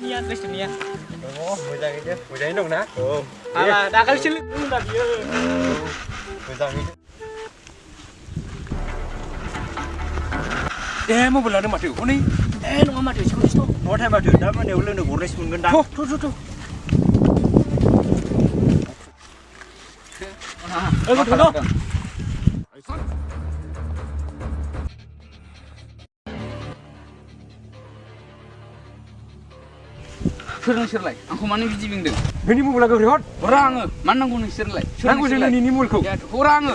Nia, guys Nia. Oh, moja gitu, moja ini dong nak. Oh. Alah, dah kali sini dah dia. Moja ini. mau belanja mati, kau ni? Nunggu mati, sih tu. Mau thay mati, dah mana ulang nak goreng pun gendang. Tu. Betul tu. Nोंसोरलाय आंखौ मानो बिदि बुंदों Bini mau belanja berhot? हरा आङो मानो नांगौ नोंसोरलाय Aku jadi ini mulku. हरा आङो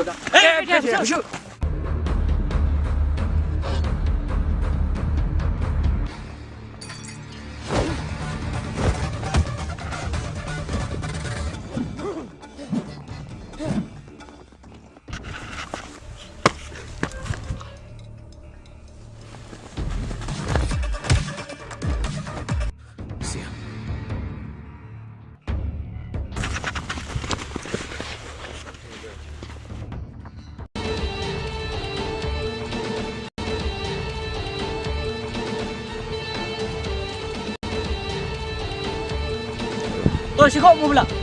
Tôi sẽ không mua lại.